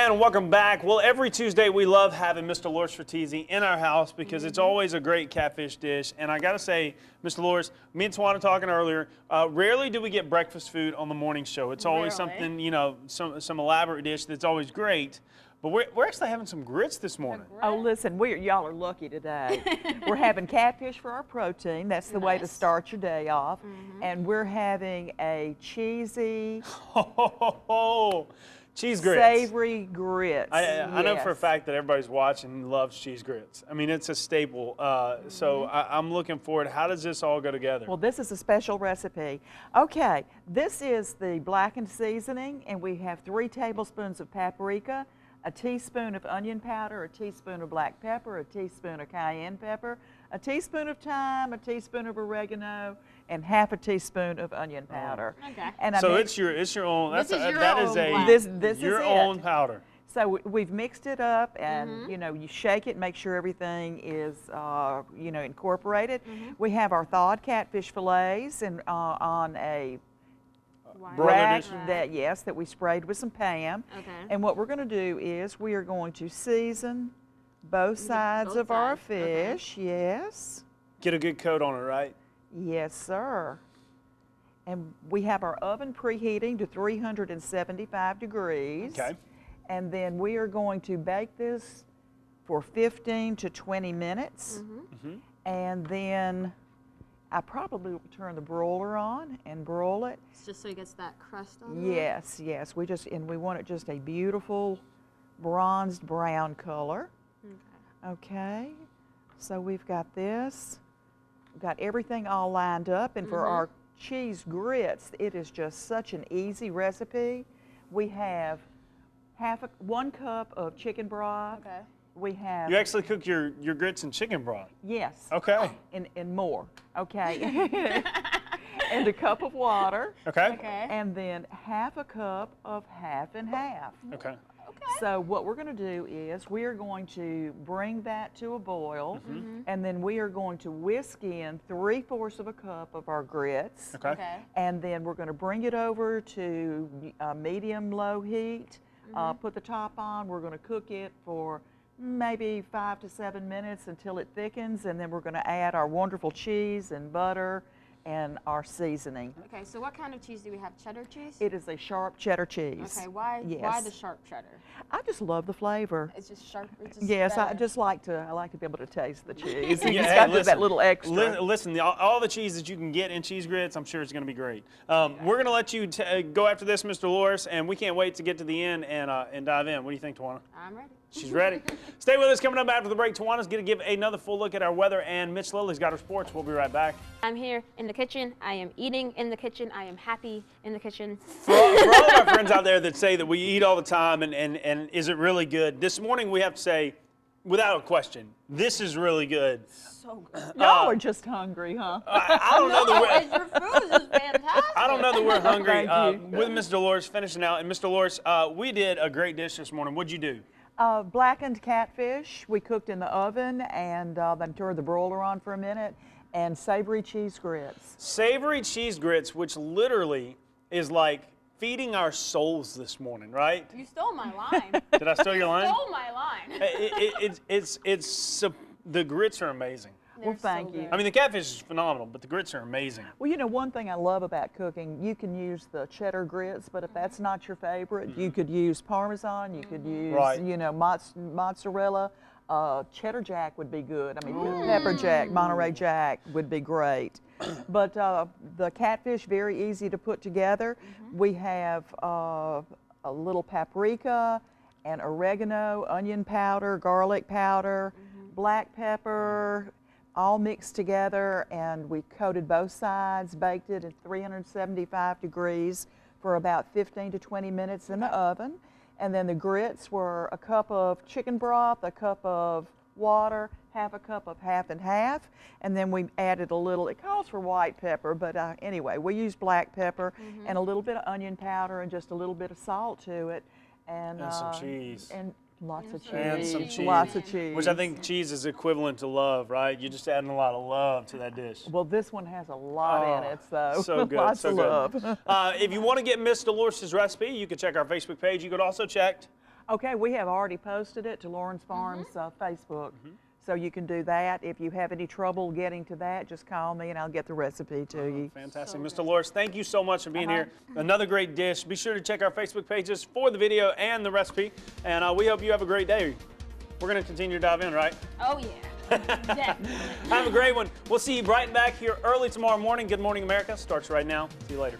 And welcome back. Well, every Tuesday we love having Mr. Delores Fratesi in our house because it's always a great catfish dish. And I got to say, Mr. Delores, me and Tawana talking earlier, rarely do we get breakfast food on the morning show. It's always something, you know, some elaborate dish that's always great. But we're actually having some grits this morning. Oh, listen, y'all are lucky today. We're having catfish for our protein. That's the way to start your day off. And we're having a cheesy, cheese grits. Savory grits. I know for a fact that everybody's watching and loves cheese grits. I mean, it's a staple. So I'm looking forward. How does this all go together? Well, this is a special recipe. Okay, this is the blackened seasoning, and we have 3 tablespoons of paprika, a teaspoon of onion powder, a teaspoon of black pepper, a teaspoon of cayenne pepper, a teaspoon of thyme, a teaspoon of oregano, and half a teaspoon of onion powder. Okay. And so it's your own. This is your own powder. So we've mixed it up, and you know, you shake it, make sure everything is you know, incorporated. We have our thawed catfish fillets and on a rack that we sprayed with some Pam. Okay. And what we're going to do is we are going to season both sides of our fish. Yes. Get a good coat on it, right? Yes, sir. And we have our oven preheating to 375 degrees. Okay. And then we are going to bake this for 15 to 20 minutes. And then I probably will turn the broiler on and broil it. It's just so it gets that crust on there? Yes, yes. We want it just a beautiful bronzed brown color. Okay. So we've got this. We've got everything all lined up, and for our cheese grits, it is just such an easy recipe. We have 1 cup of chicken broth. Okay. We have. You actually cook your grits in chicken broth? Yes. Okay. And more. Okay. And a cup of water. Okay. Okay. And then half a cup of half and half. Okay. So what we're going to do is we are going to bring that to a boil, and then we are going to whisk in 3/4 of a cup of our grits. Okay. And then we're going to bring it over to medium-low heat, put the top on. We're going to cook it for maybe 5 to 7 minutes until it thickens, and then we're going to add our wonderful cheese and butter and our seasoning. Okay, so what kind of cheese do we have? Cheddar cheese? It is a sharp cheddar cheese. Okay, why the sharp cheddar? I just love the flavor. It's just sharp. It's just Yes, better. I just like to be able to taste the cheese. Yeah, It's hey, got that little extra. Listen, all the cheese that you can get in cheese grits, I'm sure it's going to be great. We're going to let you go after this, Mr. Delores, and we can't wait to get to the end and dive in. What do you think, Tawana? I'm ready. She's ready. Stay with us. Coming up after the break, Tawana's going to give another full look at our weather, and Mitch Lily's got her sports. We'll be right back. I'm here in the kitchen. I am eating in the kitchen. I am happy in the kitchen. For all of our friends out there that say that we eat all the time and is it really good, this morning we have to say, without a question, this is really good. So good. Y'all are just hungry, huh? I don't know that Your food is fantastic. I don't know that we're hungry. Thank you. With Mr. Delores finishing out, and Mr. Delores, we did a great dish this morning. What'd you do? Blackened catfish we cooked in the oven, and then turned the broiler on for a minute, and savory cheese grits. Savory cheese grits, which literally is like feeding our souls this morning, right? You stole my line. Did I steal your line? You stole my line. The grits are amazing. Well, thank you. I mean, the catfish is phenomenal, but the grits are amazing. Well, you know, one thing I love about cooking, you can use the cheddar grits, but if that's not your favorite, you could use Parmesan, you could use, you know, mozzarella. Cheddar Jack would be good. I mean, pepper Jack, Monterey Jack would be great. But the catfish, very easy to put together. We have a little paprika and oregano, onion powder, garlic powder, black pepper, all mixed together, and we coated both sides, baked it at 375 degrees for about 15 to 20 minutes in the oven. And then the grits were a cup of chicken broth, a cup of water, half a cup of half and half, and then we added a little, it calls for white pepper, but anyway, we used black pepper and a little bit of onion powder and just a little bit of salt to it. And some cheese. And lots of cheese. And some cheese. Lots of cheese. Which I think cheese is equivalent to love, right? You're just adding a lot of love to that dish. Well, this one has a lot in it, so, so good, lots so of good. love. If you want to get Miss Delores' recipe, you can check our Facebook page. You could also check Okay, we have already posted it to Lawrence Farms Facebook. So you can do that. If you have any trouble getting to that, just call me and I'll get the recipe to you. Fantastic. Mr. Loris, thank you so much for being here. Another great dish. Be sure to check our Facebook pages for the video and the recipe. And we hope you have a great day. We're going to continue to dive in, right? Oh, yeah. Definitely. Have a great one. We'll see you bright and back here early tomorrow morning. Good Morning America starts right now. See you later.